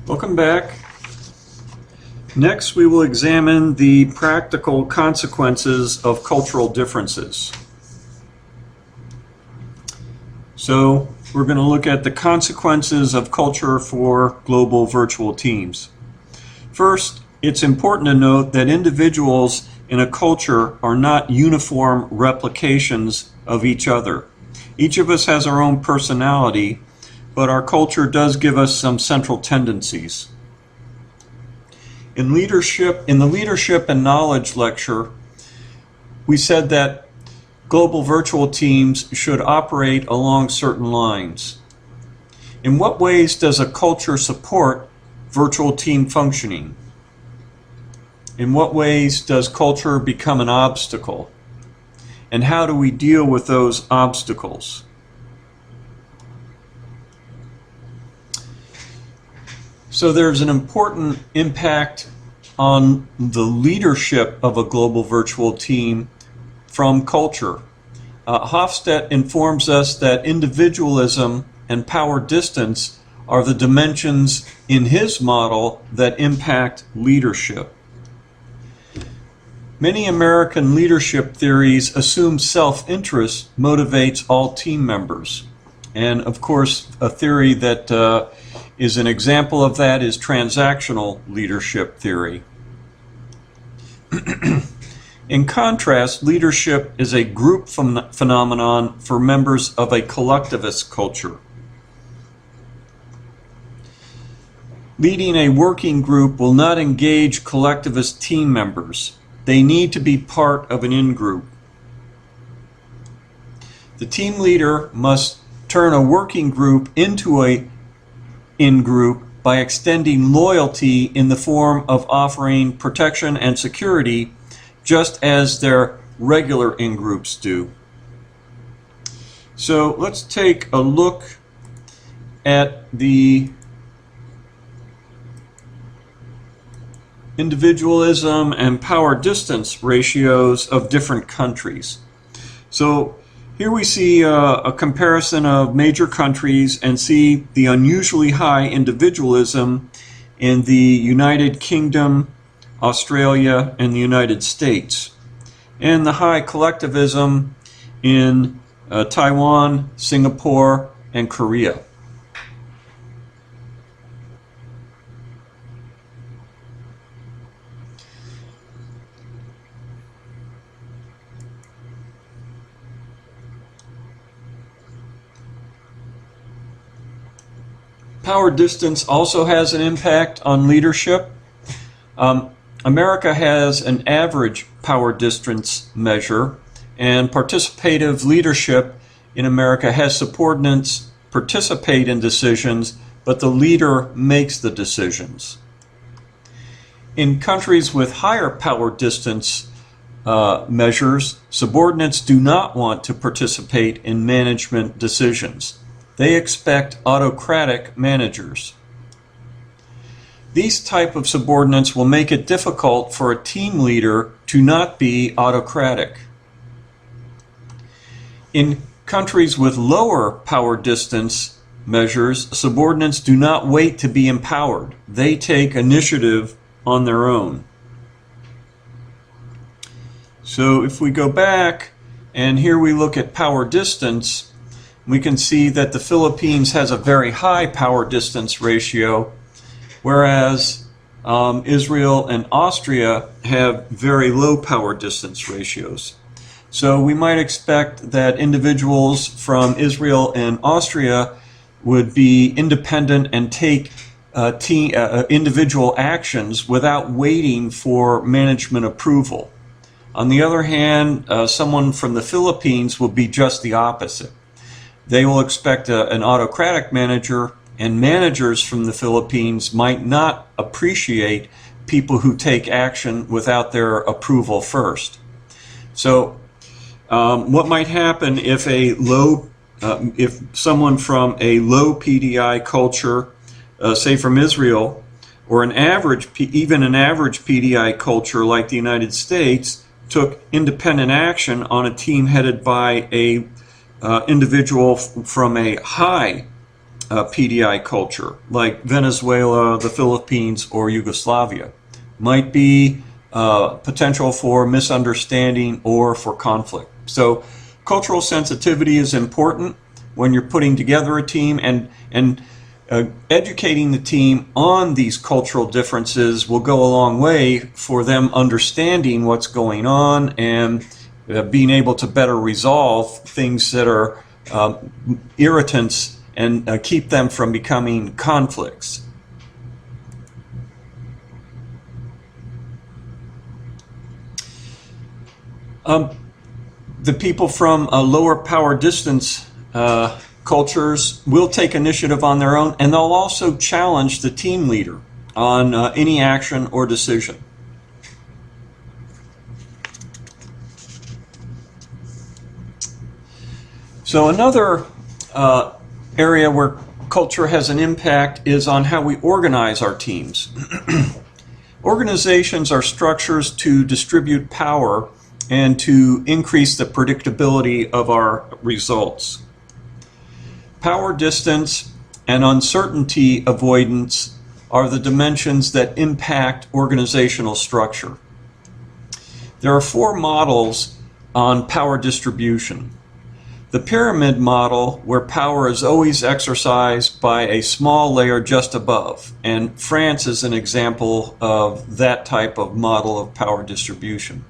Welcome back. Next, we will examine the practical consequences of cultural differences. So, we're going to look at the consequences of culture for global virtual teams. First, it's important to note that individuals in a culture are not uniform replications of each other. Each of us has our own personality, but our culture does give us some central tendencies. In the Leadership and Knowledge lecture, we said that global virtual teams should operate along certain lines. In what ways does a culture support virtual team functioning? In what ways does culture become an obstacle? And how do we deal with those obstacles? So there's an important impact on the leadership of a global virtual team from culture. Hofstede informs us that individualism and power distance are the dimensions in his model that impact leadership. Many American leadership theories assume self-interest motivates all team members. And of course, a theory that is an example of that is transactional leadership theory. In contrast, leadership is a group phenomenon for members of a collectivist culture. Leading a working group will not engage collectivist team members. They need to be part of an in-group. The team leader must turn a working group into a in-group by extending loyalty in the form of offering protection and security, just as their regular in-groups do. So let's take a look at the individualism and power distance ratios of different countries. So here we see a comparison of major countries and see the unusually high individualism in the United Kingdom, Australia, and the United States, and the high collectivism in Taiwan, Singapore, and Korea. Power distance also has an impact on leadership. America has an average power distance measure, and participative leadership in America has subordinates participate in decisions, but the leader makes the decisions. In countries with higher power distance measures, subordinates do not want to participate in management decisions. They expect autocratic managers. These type of subordinates will make it difficult for a team leader to not be autocratic. In countries with lower power distance measures, subordinates do not wait to be empowered. They take initiative on their own. So if we go back, and here we look at power distance, we can see that the Philippines has a very high power distance ratio, whereas Israel and Austria have very low power distance ratios. So we might expect that individuals from Israel and Austria would be independent and take individual actions without waiting for management approval. On the other hand, someone from the Philippines will be just the opposite. They will expect an autocratic manager, and managers from the Philippines might not appreciate people who take action without their approval first. So what might happen if if someone from a low PDI culture, say from Israel, or even an average PDI culture like the United States, took independent action on a team headed by a individual from a high PDI culture, like Venezuela, the Philippines, or Yugoslavia. Might be potential for misunderstanding or for conflict. So cultural sensitivity is important when you're putting together a team, and educating the team on these cultural differences will go a long way for them understanding what's going on and being able to better resolve things that are irritants and keep them from becoming conflicts. The people from lower power distance cultures will take initiative on their own, and they'll also challenge the team leader on any action or decision. So another area where culture has an impact is on how we organize our teams. Organizations are structures to distribute power and to increase the predictability of our results. Power distance and uncertainty avoidance are the dimensions that impact organizational structure. There are 4 models on power distribution. The pyramid model, where power is always exercised by a small layer just above, and France is an example of that type of model of power distribution.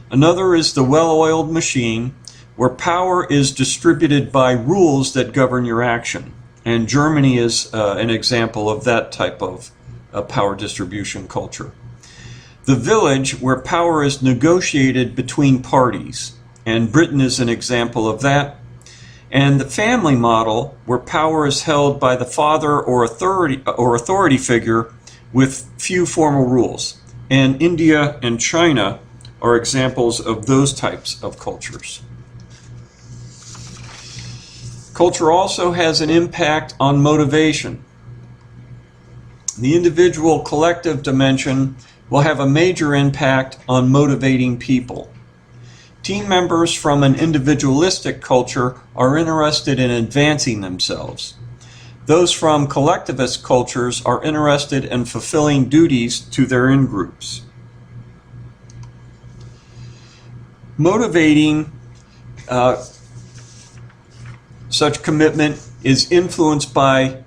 Another is the well-oiled machine, where power is distributed by rules that govern your action, and Germany is an example of that type of power distribution culture. The village, where power is negotiated between parties, and Britain is an example of that. And the family model, where power is held by the father or authority figure with few formal rules. And India and China are examples of those types of cultures. Culture also has an impact on motivation. The individual collective dimension will have a major impact on motivating people. Team members from an individualistic culture are interested in advancing themselves. Those from collectivist cultures are interested in fulfilling duties to their in-groups. Motivating such commitment is influenced by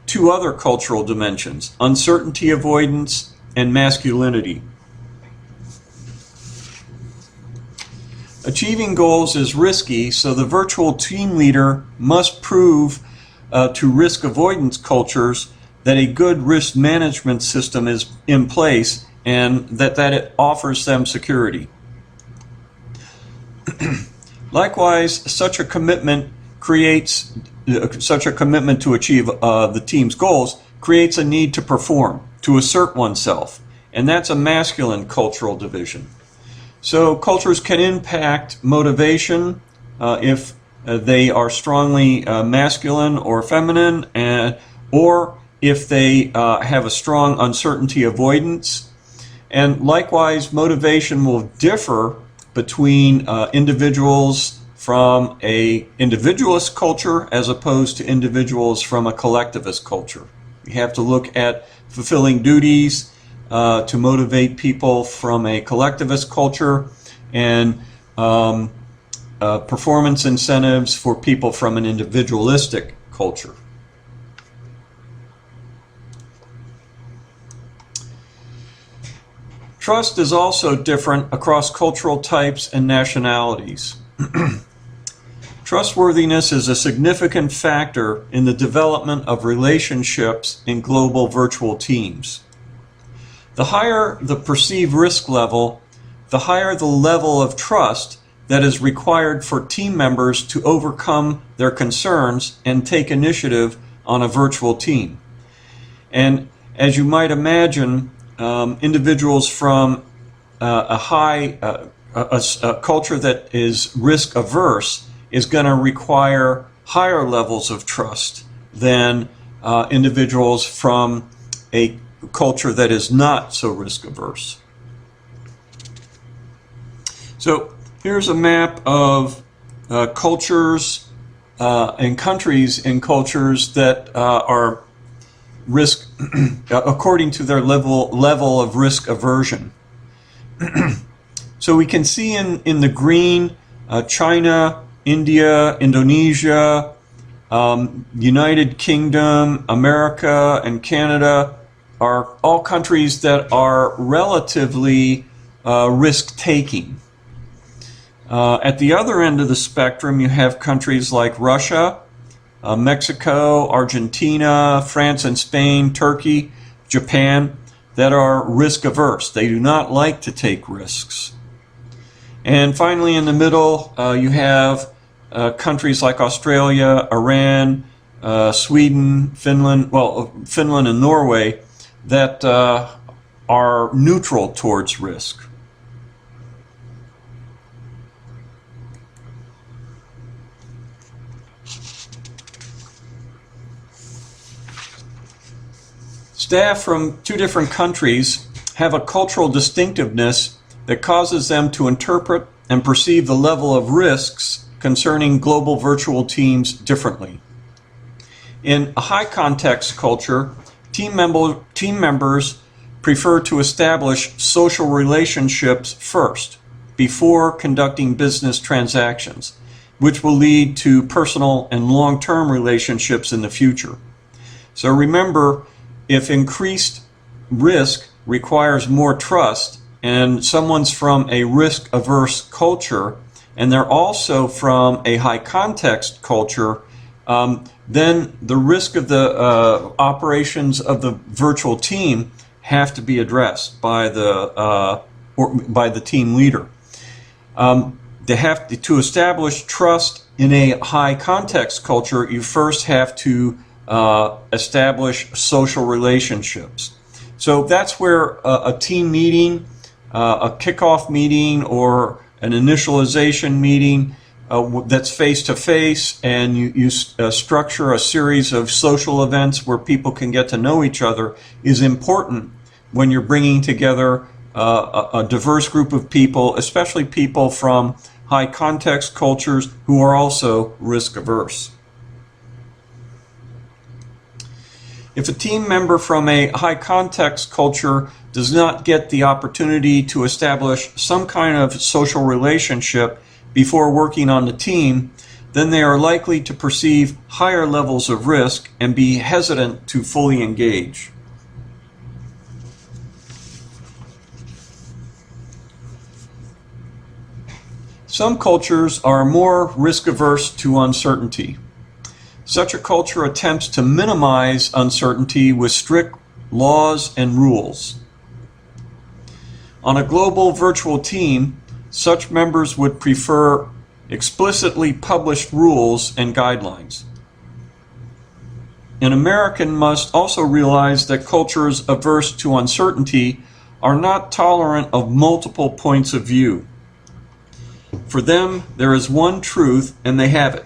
2 other cultural dimensions: uncertainty avoidance and masculinity. Achieving goals is risky, so the virtual team leader must prove to risk avoidance cultures that a good risk management system is in place and that it offers them security. Likewise, such a commitment to achieve the team's goals creates a need to perform, to assert oneself, and that's a masculine cultural division. So cultures can impact motivation if they are strongly masculine or feminine, or if they have a strong uncertainty avoidance. And likewise, motivation will differ between individuals from an individualist culture as opposed to individuals from a collectivist culture. You have to look at fulfilling duties to motivate people from a collectivist culture, and performance incentives for people from an individualistic culture. Trust is also different across cultural types and nationalities. Trustworthiness is a significant factor in the development of relationships in global virtual teams. The higher the perceived risk level, the higher the level of trust that is required for team members to overcome their concerns and take initiative on a virtual team. And as you might imagine, individuals from a culture that is risk averse is going to require higher levels of trust than individuals from a culture that is not so risk averse. So here's a map of cultures in countries and cultures that are risk according to their level of risk aversion. So we can see in the green China, India, Indonesia, United Kingdom, America, and Canada are all countries that are relatively risk-taking. At the other end of the spectrum, you have countries like Russia, Mexico, Argentina, France and Spain, Turkey, Japan, that are risk-averse. They do not like to take risks. And finally, in the middle, you have countries like Australia, Iran, Sweden, Finland and Norway that are neutral towards risk. Staff from two different countries have a cultural distinctiveness that causes them to interpret and perceive the level of risks concerning global virtual teams differently. In a high context culture, team members prefer to establish social relationships first, before conducting business transactions, which will lead to personal and long-term relationships in the future. So remember, if increased risk requires more trust, and someone's from a risk-averse culture, and they're also from a high-context culture, then the risk of the operations of the virtual team have to be addressed by the team leader. They have to establish trust in a high-context culture. You first have to establish social relationships. So that's where a team meeting, a kickoff meeting, or an initialization meeting that's face-to-face, and you structure a series of social events where people can get to know each other, is important when you're bringing together a diverse group of people, especially people from high context cultures who are also risk averse. If a team member from a high context culture does not get the opportunity to establish some kind of social relationship before working on the team, then they are likely to perceive higher levels of risk and be hesitant to fully engage. Some cultures are more risk averse to uncertainty. Such a culture attempts to minimize uncertainty with strict laws and rules. On a global virtual team, such members would prefer explicitly published rules and guidelines. An American must also realize that cultures averse to uncertainty are not tolerant of multiple points of view. For them, there is one truth and they have it.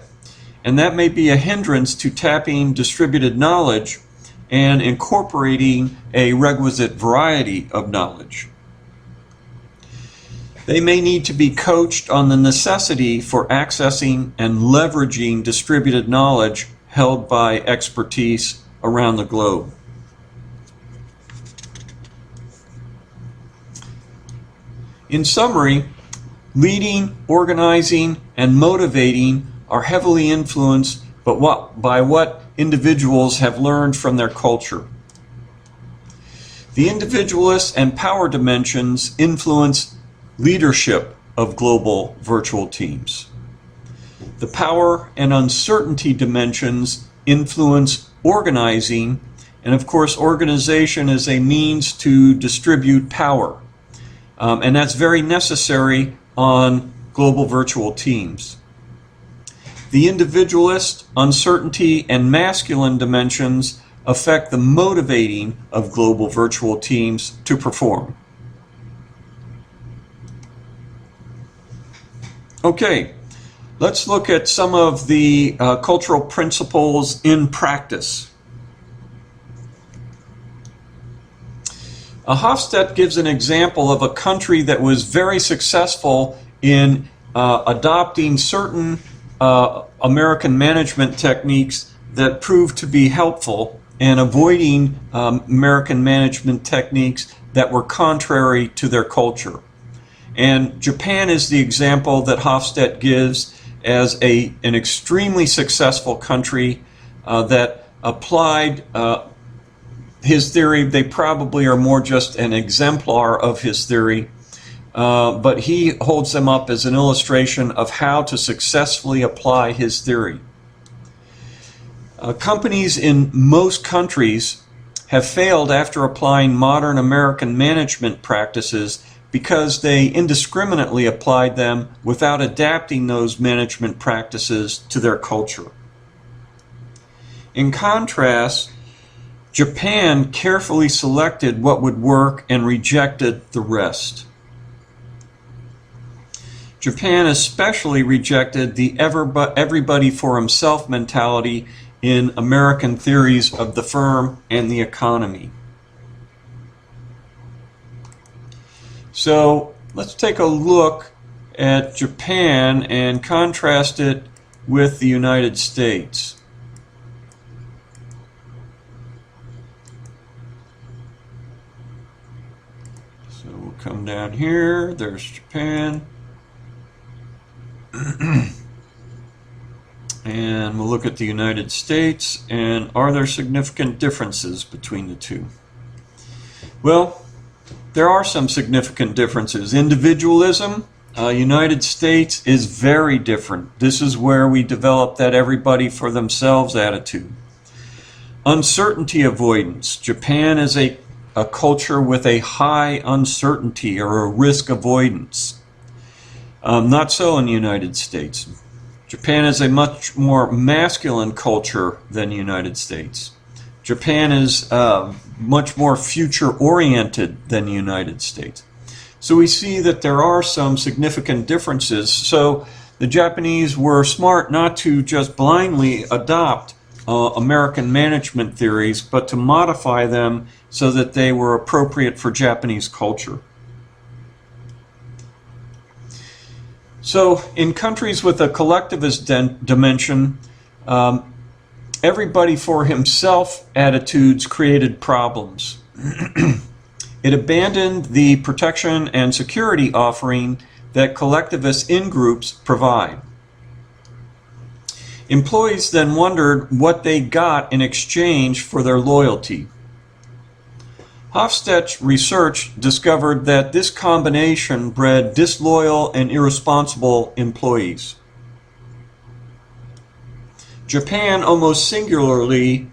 And that may be a hindrance to tapping distributed knowledge and incorporating a requisite variety of knowledge. They may need to be coached on the necessity for accessing and leveraging distributed knowledge held by expertise around the globe. In summary, leading, organizing, and motivating are heavily influenced by what individuals have learned from their culture. The individualist and power dimensions influence leadership of global virtual teams. The power and uncertainty dimensions influence organizing, and of course organization is a means to distribute power. And that's very necessary on global virtual teams. The individualist, uncertainty, and masculine dimensions affect the motivating of global virtual teams to perform. Okay, let's look at some of the cultural principles in practice. Hofstede gives an example of a country that was very successful in adopting certain American management techniques that proved to be helpful and avoiding American management techniques that were contrary to their culture. And Japan is the example that Hofstede gives as an extremely successful country that applied his theory. They probably are more just an exemplar of his theory, but he holds them up as an illustration of how to successfully apply his theory. Companies in most countries have failed after applying modern American management practices because they indiscriminately applied them without adapting those management practices to their culture. In contrast, Japan carefully selected what would work and rejected the rest. Japan especially rejected the everybody for himself mentality in American theories of the firm and the economy. So let's take a look at Japan and contrast it with the United States. So we'll come down here, there's Japan. And we'll look at the United States, and are there significant differences between the two? Well, there are some significant differences. Individualism, United States is very different. This is where we develop that everybody for themselves attitude. Uncertainty avoidance. Japan is a culture with a high uncertainty or a risk avoidance. Not so in the United States. Japan is a much more masculine culture than the United States. Japan is much more future-oriented than the United States. So we see that there are some significant differences. So the Japanese were smart not to just blindly adopt American management theories, but to modify them so that they were appropriate for Japanese culture. So in countries with a collectivist dimension, everybody for himself attitudes created problems. It abandoned the protection and security offering that collectivist in-groups provide. Employees then wondered what they got in exchange for their loyalty. Hofstede's research discovered that this combination bred disloyal and irresponsible employees. Japan, almost singularly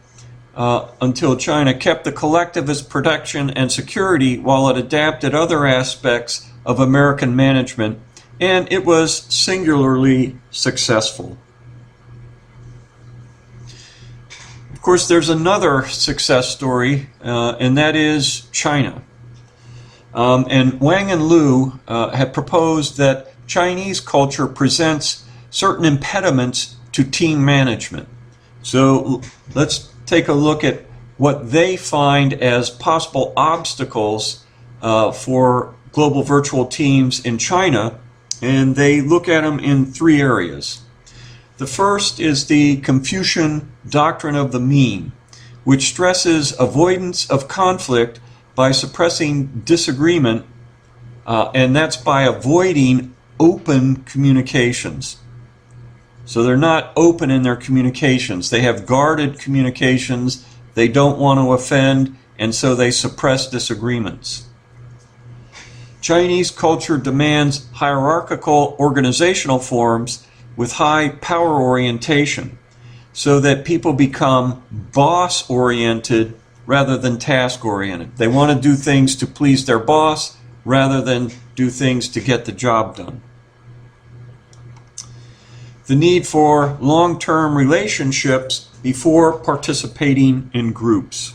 until China, kept the collectivist protection and security while it adapted other aspects of American management, and it was singularly successful. Of course, there's another success story, and that is China. And Wang and Liu have proposed that Chinese culture presents certain impediments to team management. So let's take a look at what they find as possible obstacles for global virtual teams in China, and they look at them in three areas. The first is the Confucian doctrine of the mean, which stresses avoidance of conflict by suppressing disagreement, and that's by avoiding open communications. So they're not open in their communications. They have guarded communications. They don't want to offend, and so they suppress disagreements. Chinese culture demands hierarchical organizational forms with high power orientation, so that people become boss-oriented rather than task-oriented. They want to do things to please their boss rather than do things to get the job done. The need for long-term relationships before participating in groups.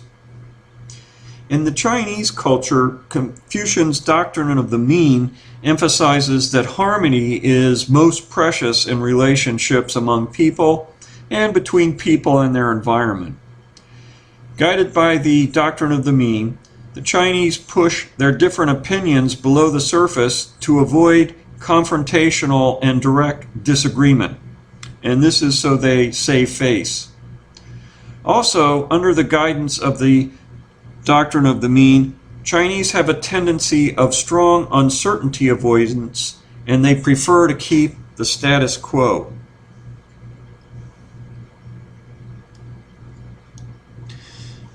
In the Chinese culture, Confucian's doctrine of the mean emphasizes that harmony is most precious in relationships among people and between people and their environment. Guided by the doctrine of the mean, the Chinese push their different opinions below the surface to avoid confrontational and direct disagreement. and this is so they save face. Also, under the guidance of the doctrine of the mean, Chinese have a tendency of strong uncertainty avoidance, and they prefer to keep the status quo.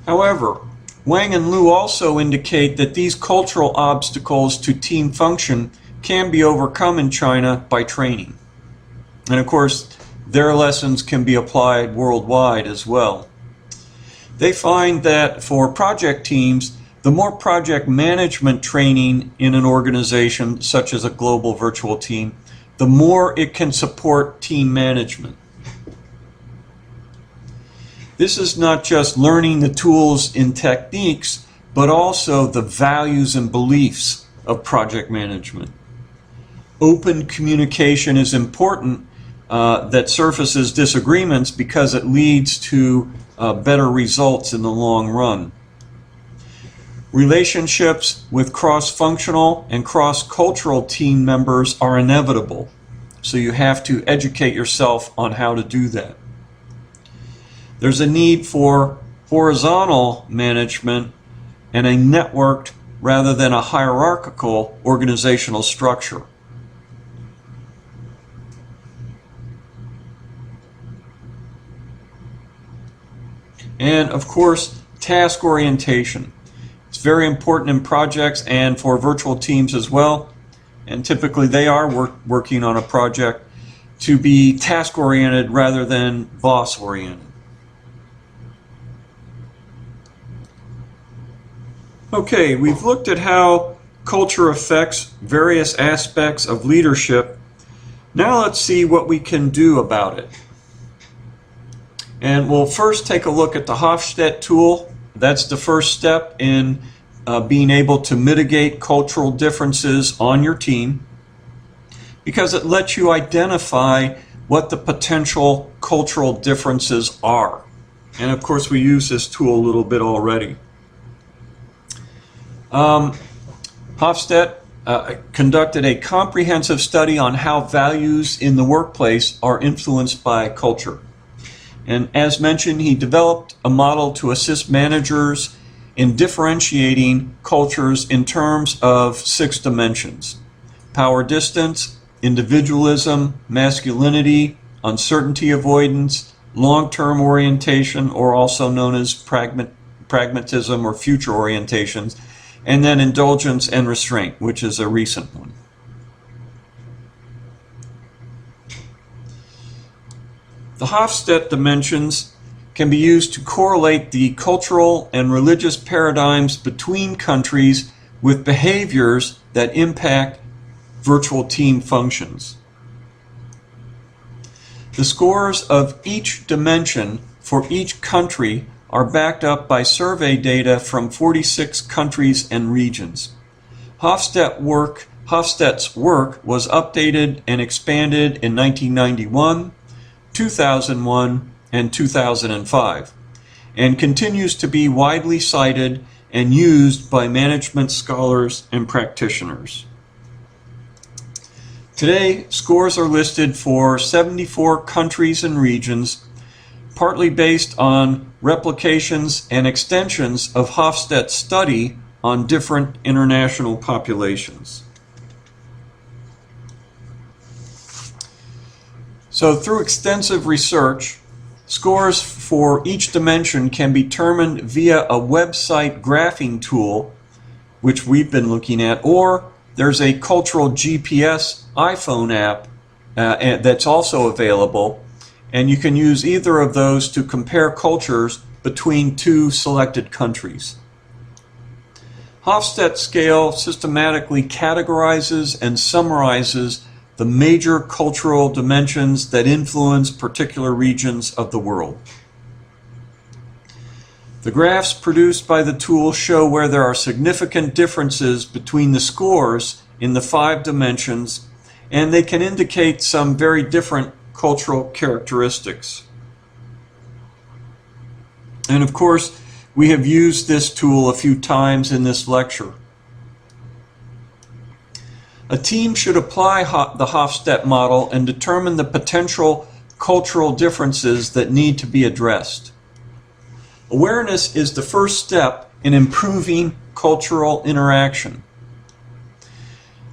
However, Wang and Liu also indicate that these cultural obstacles to team function can be overcome in China by training. And of course, their lessons can be applied worldwide as well. They find that for project teams, the more project management training in an organization, such as a global virtual team, the more it can support team management. This is not just learning the tools and techniques, but also the values and beliefs of project management. Open communication is important that surfaces disagreements because it leads to better results in the long run. Relationships with cross-functional and cross-cultural team members are inevitable, so you have to educate yourself on how to do that. There's a need for horizontal management and a networked rather than a hierarchical organizational structure. And of course, task orientation. It's very important in projects and for virtual teams as well. And typically they are working on a project to be task oriented rather than boss oriented. Okay, we've looked at how culture affects various aspects of leadership. Now let's see what we can do about it. And we'll first take a look at the Hofstede tool. That's the first step in being able to mitigate cultural differences on your team, because it lets you identify what the potential cultural differences are. And of course, we use this tool a little bit already. Hofstede conducted a comprehensive study on how values in the workplace are influenced by culture. And as mentioned, he developed a model to assist managers in differentiating cultures in terms of 6 dimensions: power distance, individualism, masculinity, uncertainty avoidance, long-term orientation, or also known as pragmatism or future orientations, and then indulgence and restraint, which is a recent one. The Hofstede dimensions can be used to correlate the cultural and religious paradigms between countries with behaviors that impact virtual team functions. The scores of each dimension for each country are backed up by survey data from 46 countries and regions. Hofstede's work was updated and expanded in 1991, 2001, and 2005, and continues to be widely cited and used by management scholars and practitioners. Today, scores are listed for 74 countries and regions, partly based on replications and extensions of Hofstede's study on different international populations. So through extensive research, scores for each dimension can be determined via a website graphing tool, which we've been looking at, or there's a cultural GPS iPhone app that's also available, and you can use either of those to compare cultures between 2 selected countries. Hofstede's scale systematically categorizes and summarizes the major cultural dimensions that influence particular regions of the world. The graphs produced by the tool show where there are significant differences between the scores in the 5 dimensions, and they can indicate some very different cultural characteristics. And of course, we have used this tool a few times in this lecture. A team should apply the Hofstede model and determine the potential cultural differences that need to be addressed. Awareness is the first step in improving cultural interaction.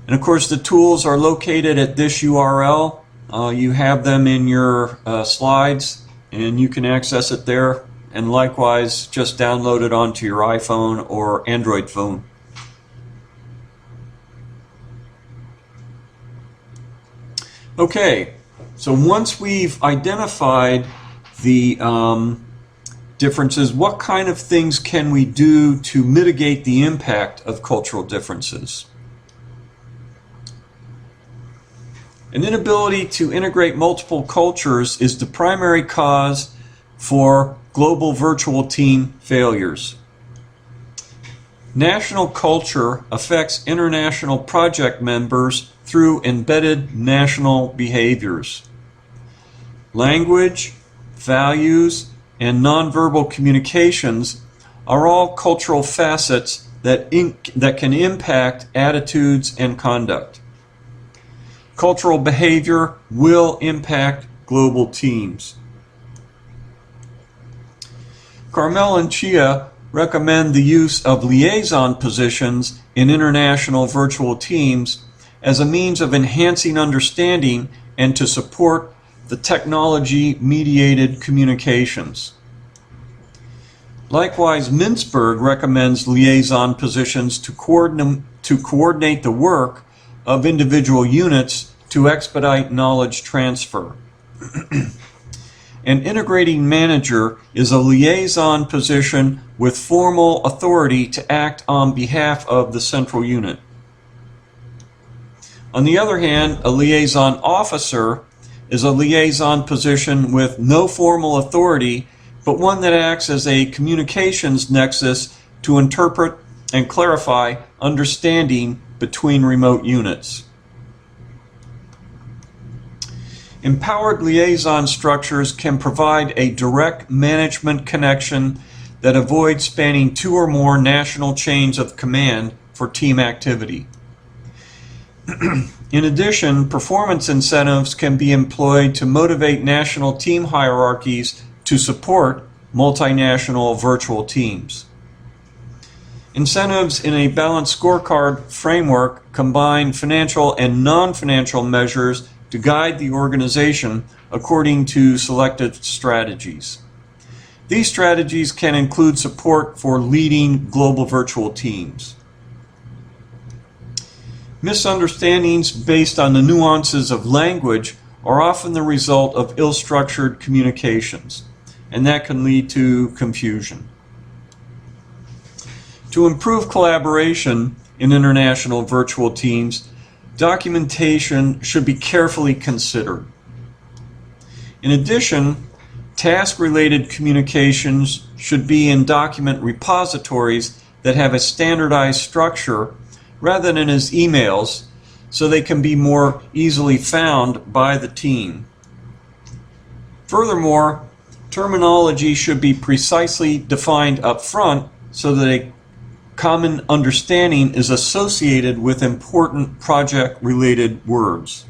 And of course, the tools are located at this URL. You have them in your slides, and you can access it there. And likewise, just download it onto your iPhone or Android phone. Okay, so once we've identified the differences, what kind of things can we do to mitigate the impact of cultural differences? An inability to integrate multiple cultures is the primary cause for global virtual team failures. National culture affects international project members through embedded national behaviors. Language, values, and nonverbal communications are all cultural facets that can impact attitudes and conduct. Cultural behavior will impact global teams. Carmel and Chia recommend the use of liaison positions in international virtual teams as a means of enhancing understanding and to support the technology-mediated communications. Likewise, Mintzberg recommends liaison positions to coordinate the work of individual units to expedite knowledge transfer. An integrating manager is a liaison position with formal authority to act on behalf of the central unit. On the other hand, a liaison officer is a liaison position with no formal authority, but one that acts as a communications nexus to interpret and clarify understanding between remote units. Empowered liaison structures can provide a direct management connection that avoids spanning two or more national chains of command for team activity. In addition, performance incentives can be employed to motivate national team hierarchies to support multinational virtual teams. Incentives in a balanced scorecard framework combine financial and non-financial measures to guide the organization according to selected strategies. These strategies can include support for leading global virtual teams. Misunderstandings based on the nuances of language are often the result of ill-structured communications, and that can lead to confusion. To improve collaboration in international virtual teams, documentation should be carefully considered. In addition, task-related communications should be in document repositories that have a standardized structure rather than as emails, so they can be more easily found by the team. Furthermore, terminology should be precisely defined up front so that a common understanding is associated with important project-related words.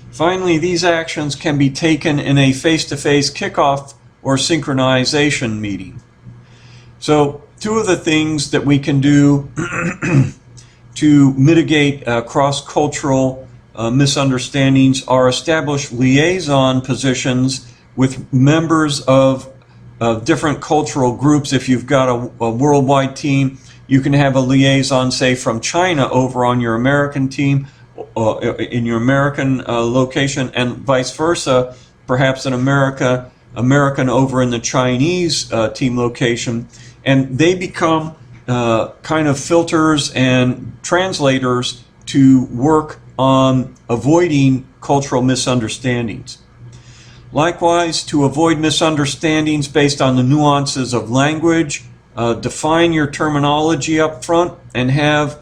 Finally, these actions can be taken in a face-to-face kickoff or synchronization meeting. So, two of the things that we can do to mitigate cross-cultural misunderstandings are establish liaison positions with members of different cultural groups. If you've got a worldwide team, you can have a liaison, say, from China over on your American team, in your American location, and vice versa, perhaps an American over in the Chinese team location, and they become kind of filters and translators to work on avoiding cultural misunderstandings. Likewise, to avoid misunderstandings based on the nuances of language, define your terminology up front and have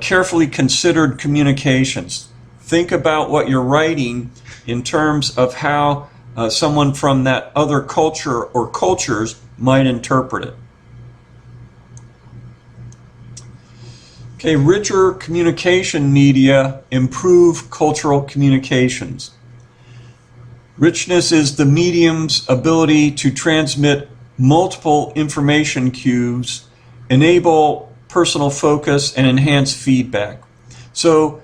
carefully considered communications. Think about what you're writing in terms of how someone from that other culture or cultures might interpret it. Okay, richer communication media improve cultural communications. Richness is the medium's ability to transmit multiple information cues, enable personal focus, and enhance feedback. So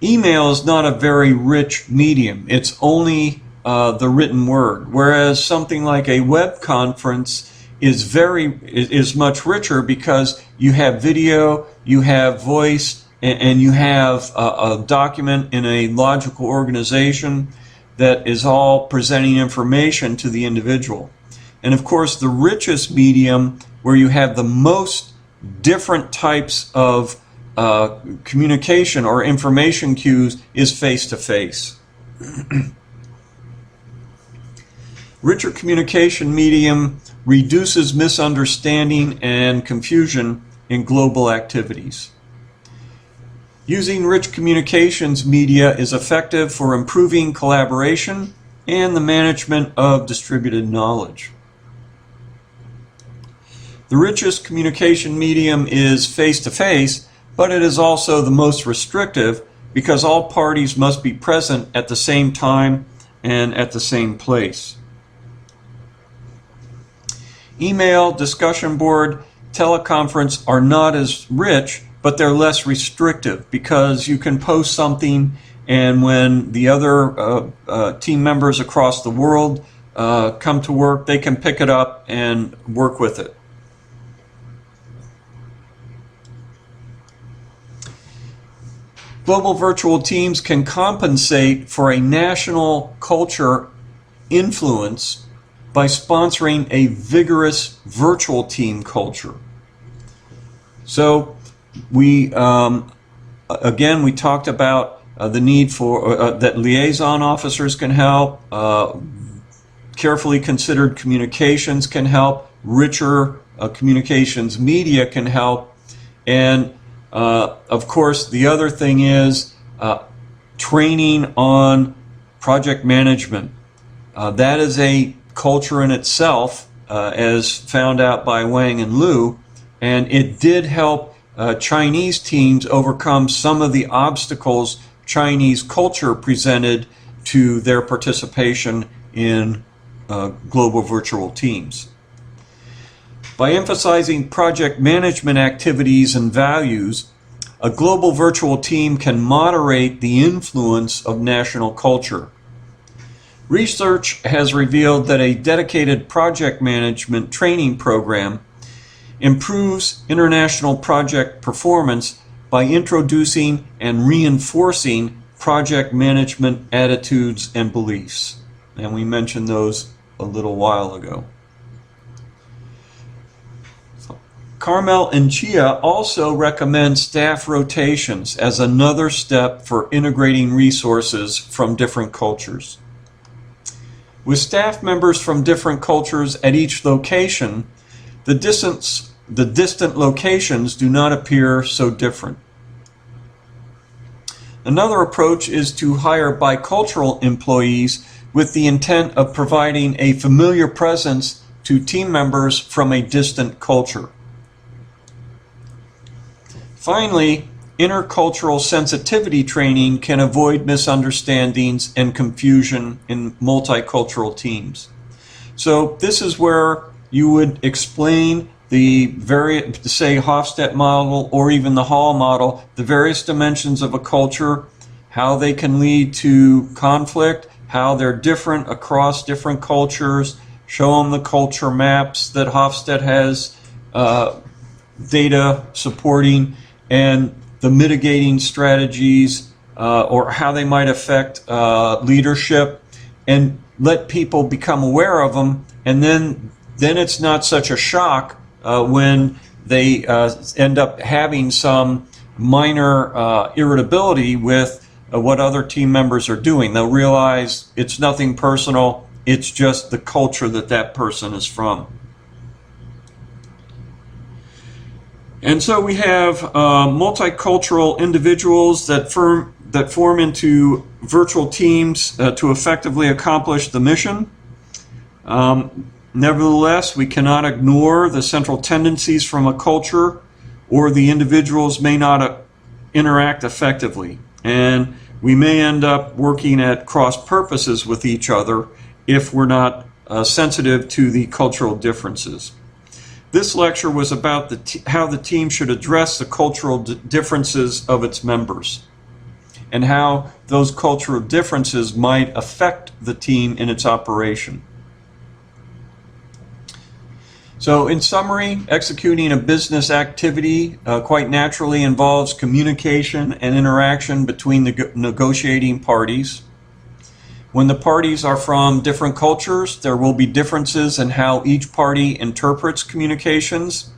email is not a very rich medium. It's only the written word, whereas something like a web conference is much richer because you have video, you have voice, and you have a document in a logical organization that is all presenting information to the individual. And of course, the richest medium where you have the most different types of communication or information cues is face-to-face. Richer communication medium reduces misunderstanding and confusion in global activities. Using rich communications media is effective for improving collaboration and the management of distributed knowledge. The richest communication medium is face-to-face, but it is also the most restrictive because all parties must be present at the same time and at the same place. Email, discussion board, teleconference are not as rich, but they're less restrictive because you can post something, and when the other team members across the world come to work, they can pick it up and work with it. Global virtual teams can compensate for a national culture influence by sponsoring a vigorous virtual team culture. So we talked about the need for that liaison officers can help, carefully considered communications can help, richer communications media can help, and of course the other thing is training on project management. That is a culture in itself, as found out by Wang and Liu, and it did help Chinese teams overcome some of the obstacles Chinese culture presented to their participation in global virtual teams. By emphasizing project management activities and values, a global virtual team can moderate the influence of national culture. Research has revealed that a dedicated project management training program improves international project performance by introducing and reinforcing project management attitudes and beliefs. And we mentioned those a little while ago. Carmel and Chia also recommend staff rotations as another step for integrating resources from different cultures. With staff members from different cultures at each location, the distant locations do not appear so different. Another approach is to hire bicultural employees with the intent of providing a familiar presence to team members from a distant culture. Finally, intercultural sensitivity training can avoid misunderstandings and confusion in multicultural teams. So this is where you would explain the various, say, Hofstede model or even the Hall model, the various dimensions of a culture, how they can lead to conflict, how they're different across different cultures, show them the culture maps that Hofstede has data supporting, and the mitigating strategies or how they might affect leadership, and let people become aware of them, and then it's not such a shock when they end up having some minor irritability with what other team members are doing. They'll realize it's nothing personal, it's just the culture that person is from. And so we have multicultural individuals that form into virtual teams to effectively accomplish the mission. Nevertheless, we cannot ignore the central tendencies from a culture, or the individuals may not interact effectively. And We may end up working at cross purposes with each other if we're not sensitive to the cultural differences. This lecture was about how the team should address the cultural differences of its members and how those cultural differences might affect the team in its operation. So in summary, executing a business activity quite naturally involves communication and interaction between the negotiating parties. When the parties are from different cultures, there will be differences in how each party interprets communications,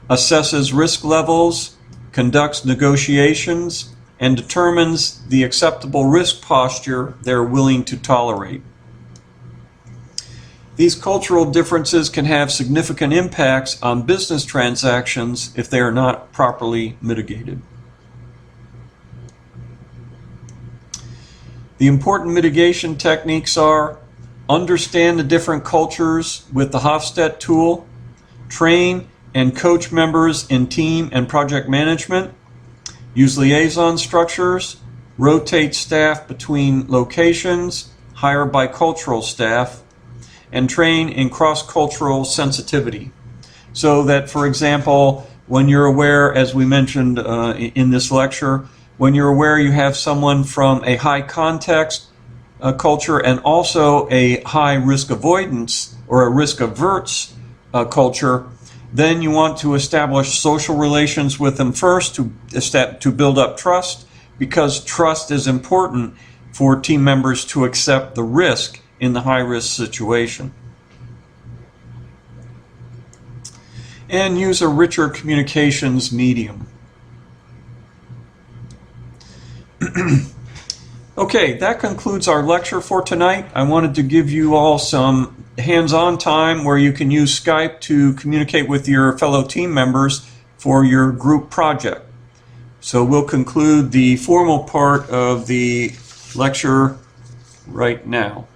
assesses risk levels, conducts negotiations, and determines the acceptable risk posture they're willing to tolerate. These cultural differences can have significant impacts on business transactions if they are not properly mitigated. The important mitigation techniques are: understand the different cultures with the Hofstede tool, train and coach members in team and project management, use liaison structures, rotate staff between locations, hire bicultural staff, and train in cross-cultural sensitivity. So that, for example, when you're aware, as we mentioned in this lecture, when you're aware you have someone from a high context culture and also a high risk avoidance or a risk averse culture, then you want to establish social relations with them first to build up trust, because trust is important for team members to accept the risk in the high risk situation. And use a richer communications medium. Okay, that concludes our lecture for tonight. I wanted to give you all some hands-on time where you can use Skype to communicate with your fellow team members for your group project. So we'll conclude the formal part of the lecture right now.